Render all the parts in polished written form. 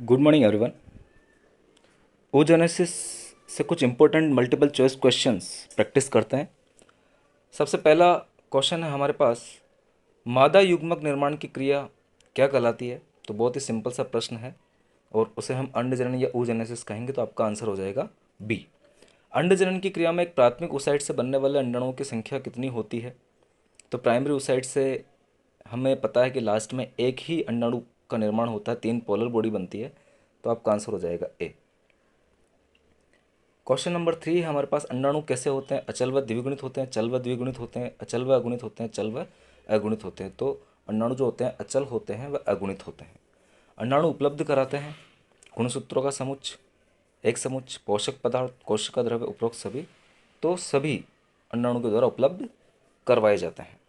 Good morning everyone. Oogenesis से कुछ important multiple choice questions practice करते हैं। सबसे पहला क्वेश्चन है हमारे पास, मादा युग्मक निर्माण की क्रिया क्या कहलाती है। तो बहुत ही सिंपल सा प्रश्न है और उसे हम अंडजनन या oogenesis कहेंगे, तो आपका आंसर हो जाएगा बी। अंडजनन की क्रिया में एक प्राथमिक oocyte से बनने वाले अंडाणुओं की संख्या कितनी होती है। तो प्राइमरी oocyte से हमें पता है कि लास्ट में एक ही अंडाणु का निर्माण होता है, 3 पोलर बॉडी बनती है, तो आपका आंसर हो जाएगा ए। क्वेश्चन नंबर 3 है हमारे पास, अंडाणु कैसे होते हैं। अचल व द्विगुणित होते हैं, चल व द्विगुणित होते हैं, अचल व अगुणित होते हैं, चल व अगुणित होते हैं। तो अंडाणु जो होते हैं अचल होते हैं व अगुणित होते हैं। अंडाणु उपलब्ध कराते हैं गुणसूत्रों का समुच्चय, एक समुच्चय, पोषक पदार्थ, कोशिका द्रव्य, उपरोक्त सभी। तो सभी अंडाणु के द्वारा उपलब्ध करवाए जाते हैं।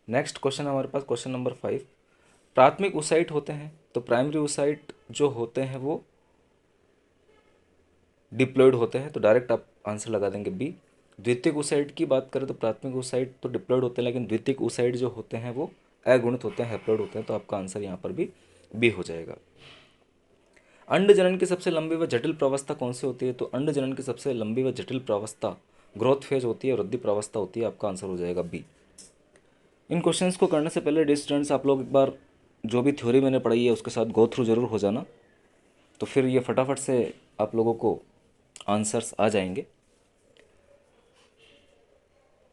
नेक्स्ट क्वेश्चन हमारे पास क्वेश्चन नंबर 5, प्राथमिक oocyte होते हैं। तो प्राइमरी oocyte जो होते हैं वो डिप्लॉयड होते हैं, तो डायरेक्ट आप आंसर लगा देंगे बी। द्वितीयक oocyte की बात करें तो प्राथमिक oocyte तो डिप्लॉयड होते हैं, लेकिन द्वितीयक oocyte जो होते हैं वो अगुणित होते हैं, हैप्लॉयड होते हैं, तो आपका आंसर यहाँ पर भी बी हो जाएगा। अंड जनन की सबसे लंबी व जटिल प्रावस्था कौन सी होती है। तो अंड जनन की सबसे लंबी व जटिल प्रावस्था ग्रोथ फेज होती है, वृद्धि प्रावस्था होती है, आपका आंसर हो जाएगा बी। इन क्वेश्चंस को करने से पहले डियर स्टूडेंट्स, आप लोग एक बार जो भी थ्योरी मैंने पढ़ाई है उसके साथ गो थ्रू जरूर हो जाना, तो फिर ये फटाफट से आप लोगों को आंसर्स आ जाएंगे।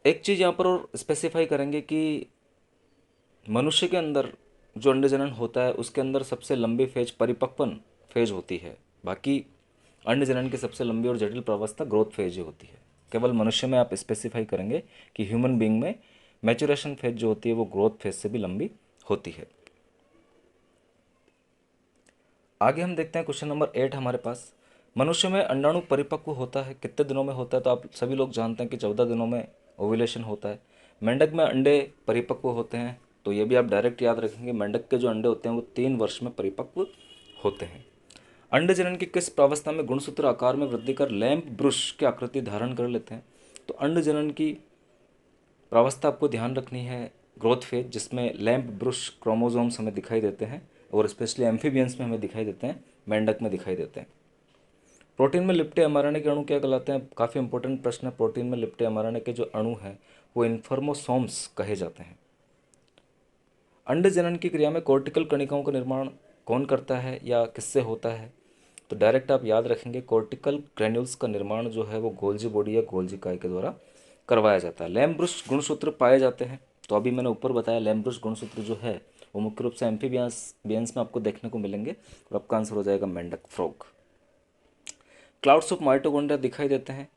एक चीज़ यहाँ पर और स्पेसिफाई करेंगे कि मनुष्य के अंदर जो अंडजनन होता है उसके अंदर सबसे लंबी फेज परिपक्वन फेज होती है। बाकी अंडजनन की सबसे लंबी और जटिल प्रावस्था ग्रोथ फेज ही होती है। केवल मनुष्य में आप स्पेसिफाई करेंगे कि ह्यूमन बीइंग में मैचुरेशन फेज जो होती है वो ग्रोथ फेज से भी लंबी होती है। आगे हम देखते हैं क्वेश्चन नंबर 8 हमारे पास, मनुष्य में अंडाणु परिपक्व होता है कितने दिनों में होता है। तो आप सभी लोग जानते हैं कि 14 दिनों में ओव्यूलेशन होता है। मेंढक में अंडे परिपक्व होते हैं, तो ये भी आप डायरेक्ट याद रखेंगे, मेंढक के जो अंडे होते हैं वो 3 वर्ष में परिपक्व होते हैं। अंडजनन की किस प्रावस्था में गुणसूत्र आकार में वृद्धि कर लैंप ब्रुश की आकृति धारण कर लेते हैं। तो अंडजनन की प्रावस्था आपको ध्यान रखनी है ग्रोथ फेज, जिसमें लैंप ब्रुश क्रोमोसोम्स हमें दिखाई देते हैं और स्पेशली एम्फीबियंस में हमें दिखाई देते हैं, मेंढक में दिखाई देते हैं। प्रोटीन में लिपटे एमआरएनए के अणु क्या कहलाते हैं। काफ़ी इंपॉर्टेंट प्रश्न है। प्रोटीन में लिपटे एमआरएनए के जो अणु हैं वो इन्फॉर्मोसोम्स कहे जाते हैं। अंड जनन की क्रिया में कोर्टिकल कणिकाओं का निर्माण कौन करता है या किससे होता है। तो डायरेक्ट आप याद रखेंगे, कोर्टिकल ग्रेन्यूल्स का निर्माण जो है वो गोल्जी बॉडी या गोल्जी काय के द्वारा करवाया जाता है। लैम्ब्रुश गुणसूत्र पाए जाते हैं, तो अभी मैंने ऊपर बताया लैम्ब्रुश गुणसूत्र जो है वो मुख्य रूप से एम्फीबियंस में आपको देखने को मिलेंगे, और आपका आंसर हो जाएगा मेंढक फ्रॉग। क्लाउड्स ऑफ माइटोकॉन्ड्रिया दिखाई देते हैं,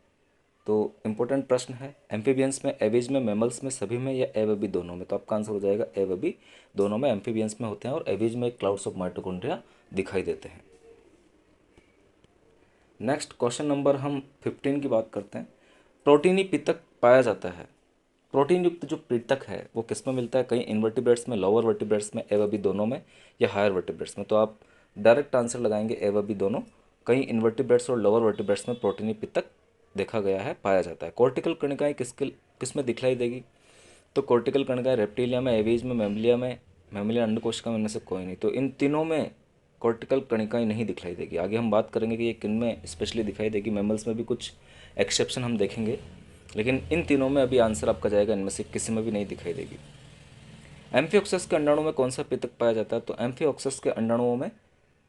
तो इंपॉर्टेंट प्रश्न है, एम्फीबियंस में, एविज में, मैमल्स में, सभी में या ए व बी दोनों में। तो आपका आंसर हो जाएगा ए व बी दोनों में, एम्फीबियंस में होते हैं और एविज में क्लाउड्स ऑफ माइटोकॉन्ड्रिया दिखाई देते हैं। नेक्स्ट क्वेश्चन नंबर हम 15 की बात करते हैं, प्रोटीनी पितक पाया जाता है। प्रोटीन युक्त जो पितक है वो किस में मिलता है, कहीं इनवर्टिब्रेट्स में, लोअर वर्टिब्रेट्स में, ए व बी दोनों में, या हायर वर्टिब्रेट्स में। तो आप डायरेक्ट आंसर लगाएंगे ए व बी दोनों, कहीं इनवर्टिब्रेट्स और लोअर वर्टिब्रेट्स में प्रोटीनी पितक देखा गया है, पाया जाता है। कॉर्टिकल कणिकाएं किस में दिखलाई देगी। तो कॉर्टिकल कणिकाएं रेप्टिलिया में, एवीज में, मेमलिया में, मेमलिया अंडकोशिका में, इनमें से कोई नहीं। तो इन तीनों में कॉर्टिकल कणिकाएं नहीं दिखलाई देगी। आगे हम बात करेंगे कि ये किन में स्पेशली दिखाई देगी, मैमल्स में भी कुछ एक्सेप्शन हम देखेंगे, लेकिन इन तीनों में अभी आंसर आपका जाएगा इनमें से किसी में भी नहीं दिखाई देगी। एम्फियोक्सस के अंडाणु में कौन सा पितक पाया जाता है। तो एम्फियोक्सस के अंडाणुओं में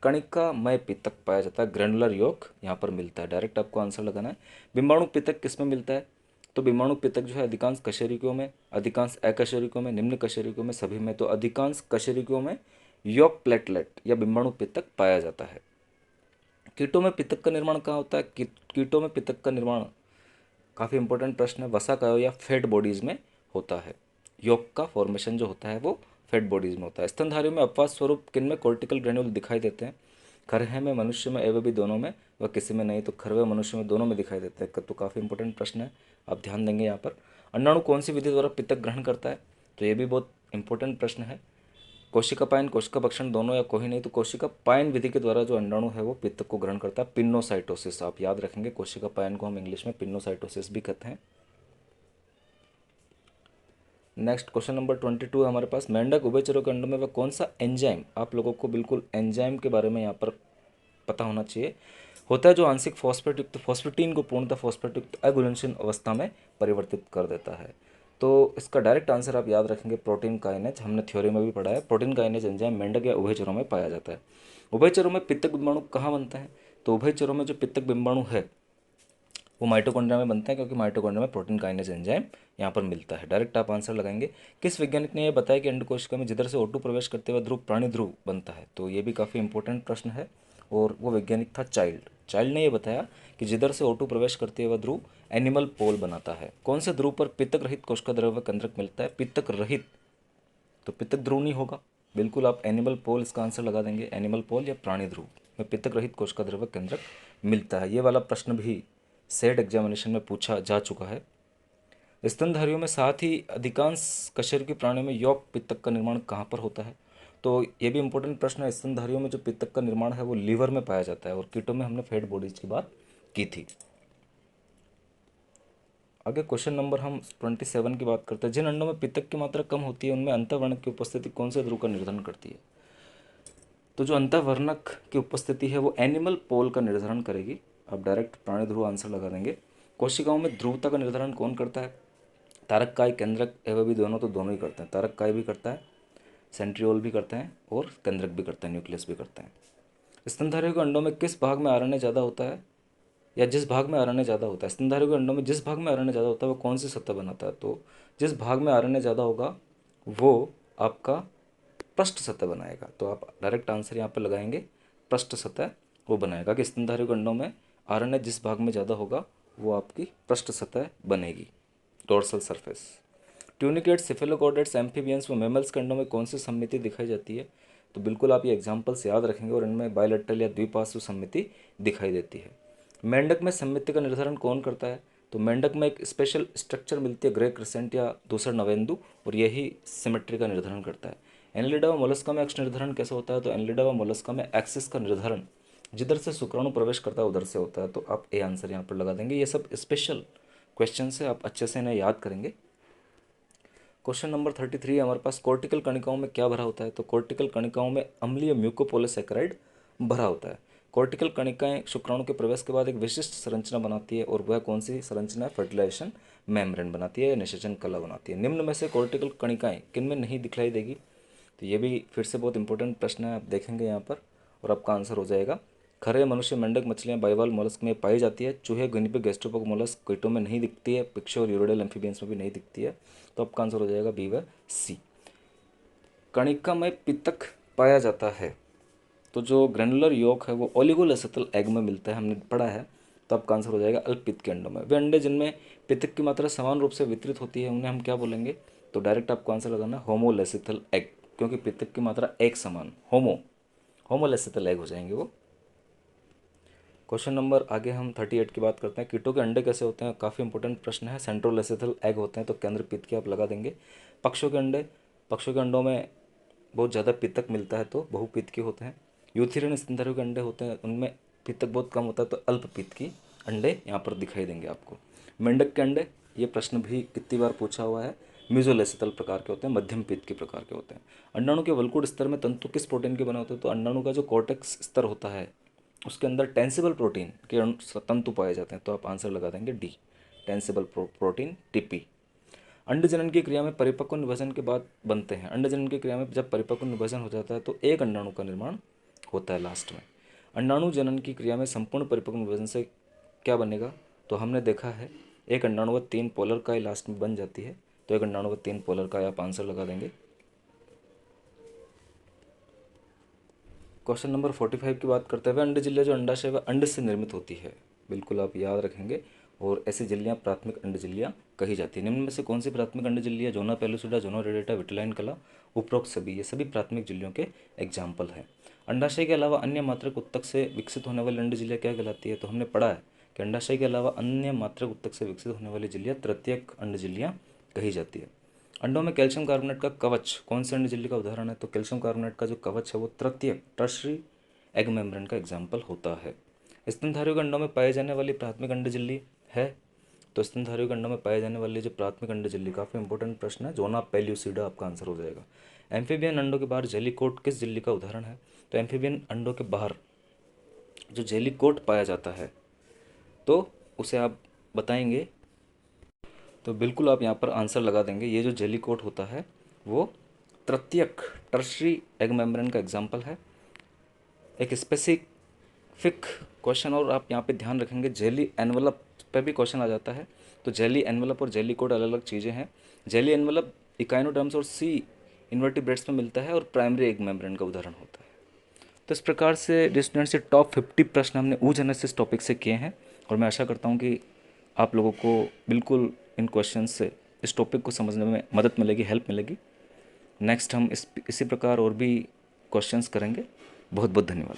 कणिकामय पितक पाया जाता है, ग्रेनुलर योग यहाँ पर मिलता है। डायरेक्ट आपको आंसर लगाना है। बिंबाणु पितक किस में मिलता है। तो बिंबाणु पितक जो है अधिकांश कशेरुकियों में, अधिकांश अकशेरुकियों में, निम्न कशेरुकियों में, सभी में। तो अधिकांश कशेरुकियों में योग प्लेटलेट या बिंबाणु पितक पाया जाता है। कीटों में पितक का निर्माण कहाँ होता है। कीटों में पितक का निर्माण काफ़ी इंपॉर्टेंट प्रश्न है, वसाकायों या फैट बॉडीज़ में होता है। योग का फॉर्मेशन जो होता है वो फैट बॉडीज़ में होता है। स्तनधारियों में अपवाद स्वरूप किन में कॉर्टिकल ग्रेन्यूल दिखाई देते हैं। खरहे में, मनुष्य में, एवं भी दोनों में, व किसी में नहीं। तो खरवे मनुष्य में, दोनों में दिखाई देते हैं। तो काफ़ी इंपॉर्टेंट प्रश्न है, आप ध्यान देंगे यहाँ पर। अंडाणु कौन सी विधि द्वारा पितक ग्रहण करता है। तो ये भी बहुत इंपॉर्टेंट प्रश्न है। कोशिका पायन, कोशिका भक्षण दोनों या कोई नहीं। तो कोशिका पायन विधि के द्वारा जो अंडाणु है वो पित्त को ग्रहण करता है, पिन्नोसाइटोसिस। आप याद रखेंगे, कोशिका पायन को हम इंग्लिश में पिन्नोसाइटोसिस भी कहते हैं। नेक्स्ट क्वेश्चन नंबर 22 है हमारे पास, मेंढक उभयचरों के अंडों में वह कौन सा एंजाइम, आप लोगों को बिल्कुल एंजाइम के बारे में यहाँ पर पता होना चाहिए, होता है जो आंशिक फॉस्फेट युक्त फॉस्फेटीन को पूर्णतः फॉस्फेट युक्त अघुलनशील अवस्था में परिवर्तित कर देता है। तो इसका डायरेक्ट आंसर आप याद रखेंगे प्रोटीन काइनेज, हमने थ्योरी में भी पढ़ा है। प्रोटीन काइनेज एंजाइम मेंढक या उभयचरों में पाया जाता है। उभयचरों में पित्तक बिंबाणु कहाँ बनते हैं, तो उभयचरों में जो पित्तक बिंबाणु है वो माइटोकॉन्ड्रिया में बनता है, क्योंकि माइटोकॉन्ड्रिया में प्रोटीन काइनेज एंजाइम यहाँ पर मिलता है। डायरेक्ट आप आंसर लगाएंगे। किस वैज्ञानिक ने यह बताया कि अंड कोशिका में जिधर से O2 प्रवेश करते हुए ध्रुव प्राणी ध्रुव बनता है, तो ये भी काफ़ी इंपॉर्टेंट प्रश्न है। और वो वैज्ञानिक था चाइल्ड। चाइल्ड ने यह बताया कि जिधर से O2 प्रवेश करते हुए ध्रुव एनिमल पोल बनाता है। कौन से ध्रुव पर पित्तक रहित कोशिका द्रव्य केंद्रक मिलता है, पित्तक रहित, तो पित्तक ध्रुव नहीं होगा, बिल्कुल आप एनिमल पोल इसका आंसर लगा देंगे। एनिमल पोल या प्राणी ध्रुव में पित्तक रहित कोशिका द्रव्य केंद्रक मिलता है। ये वाला प्रश्न भी सेट एग्जामिनेशन में पूछा जा चुका है। स्तनधारियों में साथ ही अधिकांश कशेरुकी प्राणियों में यौक पित्तक का निर्माण कहाँ पर होता है, तो ये भी इंपॉर्टेंट प्रश्न है। स्तनधारियों में जो पित्तक का निर्माण है वो लीवर में पाया जाता है, और कीटों में हमने फैट बॉडीज की बात की थी। आगे क्वेश्चन नंबर हम 27 की बात करते हैं। जिन अंडों में पित्तक की मात्रा कम होती है उनमें अंतःवर्णक की उपस्थिति कौन से ध्रुव का निर्धारण करती है, तो जो अंतःवर्णक की उपस्थिति है वो एनिमल पोल का निर्धारण करेगी। आप डायरेक्ट प्राणी ध्रुव आंसर लगा देंगे। कोशिकाओं में ध्रुवता का निर्धारण कौन करता है, तारक काय, केंद्रक एवं भी दोनों, तो दोनों ही करते हैं। तारक काय भी करता है, सेंट्रियोल भी करते हैं, और केंद्रक भी करते हैं, न्यूक्लियस भी करते हैं। स्तनधारियों के अंडों में किस भाग में आरएनए ज़्यादा होता है, या जिस भाग में आरएनए ज़्यादा होता है, स्तनधारियों के अंडों में जिस भाग में आरएनए ज़्यादा होता है वो कौन सी सतह बनाता है, तो जिस भाग में आरएनए ज़्यादा होगा वो आपका पृष्ठ सतह बनाएगा। तो आप डायरेक्ट आंसर यहाँ पर लगाएंगे, पृष्ठ सतह वो बनाएगा, कि स्तनधारियों के अंडों में आरएनए जिस भाग में ज़्यादा होगा वो आपकी पृष्ठ सतह बनेगी, dorsal surface. Tunicate, cephalochordates, amphibians व मैमल्स के अंडों में कौन सी सममिति दिखाई जाती है, तो बिल्कुल आप ये एग्जाम्पल्स याद रखेंगे, और इनमें बायलैटरल या द्विपार्श्व सममिति दिखाई देती है। मेंढक में सममिति का निर्धारण कौन करता है, तो मेंढक में एक स्पेशल स्ट्रक्चर मिलती है, ग्रे क्रिसेंट या दूसरा नवेंदु, और यही सिमेट्री का निर्धारण करता है। एनलिडा व मोलस्का में अक्ष निर्धारण कैसे होता है, तो एनलिडा व मोलस्का में एक्सिस का निर्धारण जिधर से शुक्राणु प्रवेश करता है उधर से होता है, तो आप ए आंसर यहाँ पर लगा देंगे। ये सब स्पेशल क्वेश्चन है, आप अच्छे से इन्हें याद करेंगे। क्वेश्चन नंबर 33 हमारे पास, कोर्टिकल कणिकाओं में क्या भरा होता है, तो कोर्टिकल कणिकाओं में अम्लीय म्यूकोपोलिसैकेराइड भरा होता है। कोर्टिकल कणिकाएं शुक्राणु के प्रवेश के बाद एक विशिष्ट संरचना बनाती है, और वह कौन सी संरचना है, फर्टिलाइजेशन मेम्ब्रेन बनाती है या निषेचन कला बनाती है। निम्न में से कोर्टिकल कणिकाएं किन में नहीं दिखलाई देगी, तो ये भी फिर से बहुत इंपॉर्टेंट प्रश्न है, आप देखेंगे यहाँ पर और आपका आंसर हो जाएगा। खरे, मनुष्य, मेंढक, मछलियाँ, बाइवाल मोलस्क में पाई जाती है। चूहे, गिनिपिग, गैस्ट्रोपोड मोलस्क कीटों में नहीं दिखती है। पिक्शो और यूरोडेल एम्फीबियंस में भी नहीं दिखती है, तो आपका आंसर हो जाएगा बी व सी। कणिका में पित्तक पाया जाता है, तो जो ग्रेनुलर यॉक है वो ओलिगोलेसेथल एग में मिलता है, हमने पढ़ा है, तो आपका आंसर हो जाएगा अल्पपित्त के अंडों में। वे अंडे जिनमें पित्तक की मात्रा समान रूप से वितरित होती है उन्हें हम क्या बोलेंगे, तो डायरेक्ट आपको आंसर लगाना होमोलेसेथल एग, क्योंकि पित्तक की मात्रा एक समान, होमोलेसेथल एग हो जाएंगे वो। क्वेश्चन नंबर आगे हम 38 की बात करते हैं। कीटों के अंडे कैसे होते हैं, काफ़ी इंपॉर्टेंट प्रश्न है। सेंट्रोलेसेथल एग होते हैं, तो केंद्र पित्त के आप लगा देंगे। पक्षियों के अंडे, पक्षियों के अंडों में बहुत ज़्यादा पित्तक मिलता है, तो बहुपित्त के होते हैं। यूथेरियन स्तनधारियों के अंडे होते हैं, उनमें पित्तक बहुत कम होता है, तो अल्प पित्त की अंडे यहाँ पर दिखाई देंगे आपको। मेंढक के अंडे, ये प्रश्न भी कितनी बार पूछा हुआ है, मीजोलेसितल प्रकार के होते हैं, मध्यम पित्त के प्रकार के होते हैं। अंडाणु के वल्कुट स्तर में तंतु किस प्रोटीन के बने होते हैं, तो अंडाणु का जो कॉर्टेक्स स्तर होता है उसके अंदर टेंसिबल प्रोटीन के तंतु पाए जाते हैं, तो आप आंसर लगा देंगे डी, टेंसिबल प्रोटीन टीपी। अंड जनन की क्रिया में परिपक्व निभाजन के बाद बनते हैं। अंड जनन की क्रिया में जब परिपक्व निभाजन हो जाता है तो एक अंडाणु का निर्माण होता है लास्ट में। अंडाणु जनन की क्रिया में संपूर्ण परिपक्व निभाजन से क्या बनेगा, तो हमने देखा है एक अंडाणु व 3 पोलर काय लास्ट में बन जाती है, तो एक अंडाणु व 3 पोलर काय आप आंसर लगा देंगे। क्वेश्चन नंबर 45 की बात करते हैं। अंड झिल्लियाँ जो अंडाशय व अंड से निर्मित होती है, बिल्कुल आप याद रखेंगे, और ऐसी झिल्लियाँ प्राथमिक अंड झिल्लियाँ कही जाती है। निम्न में से कौन सी प्राथमिक अंड झिल्ली है, जोना पेलुसिडा, जोना रेडेटा, विटिलाइन कला, उपरोक्त सभी, ये सभी प्राथमिक झिल्लियों के एग्जाम्पल हैं। अंडाशय के अलावा अन्य मात्रक उत्तक से विकसित होने वाली अंड झिल्लियाँ क्या कहलाती है, तो हमने पढ़ा है कि अंडाशय के अलावा अन्य मात्रक उत्तक से विकसित होने वाली झिल्लियाँ तृतीयक अंड झिल्लियाँ कही जाती है। अंडों में कैल्शियम कार्बोनेट का कवच कौन से अंड झिल्ली का उदाहरण है, तो कैल्शियम कार्बोनेट का जो कवच है वो तृतीयक टर्शरी एग मेम्ब्रेन का एग्जाम्पल होता है। स्तनधारियों के अंडों में पाई जाने वाली प्राथमिक अंड झिल्ली है, तो स्तनधारियों के अंडों में पाए जाने वाली जो प्राथमिक अंड झिल्ली, काफ़ी इंपॉर्टेंट प्रश्न है, जोना पेल्यूसिडा आपका आंसर हो जाएगा। एम्फीबियन अंडों के बाहर जेलीकोट किस झिल्ली का उदाहरण है? तो एम्फीबियन अंडों के बाहर जो जेलीकोट पाया जाता है तो उसे आप बताएंगे। तो बिल्कुल आप यहाँ पर आंसर लगा देंगे। ये जो जेलीकोट होता है वो तृतीयक टर्शरी एग मेम्ब्रेन का एग्जाम्पल है। एक स्पेसिफिक क्वेश्चन और आप यहाँ पे ध्यान रखेंगे, जेली एनवलप पे भी क्वेश्चन आ जाता है। तो जेली एनवलप और जेली कोट अलग अलग चीज़ें हैं। जेली एनवलप इकाइनोडर्म्स और सी इन्वर्टिब्रेट्स में मिलता है और प्राइमरी एग मेम्ब्रेन का उदाहरण होता है। तो इस प्रकार से स्टूडेंट से टॉप 50 प्रश्न हमने oogenesis टॉपिक से किए हैं और मैं आशा करता हूँ कि आप लोगों को बिल्कुल इन क्वेश्चन से इस टॉपिक को समझने में मदद मिलेगी, हेल्प मिलेगी। नेक्स्ट हम इसी प्रकार और भी क्वेश्चंस करेंगे। बहुत बहुत धन्यवाद।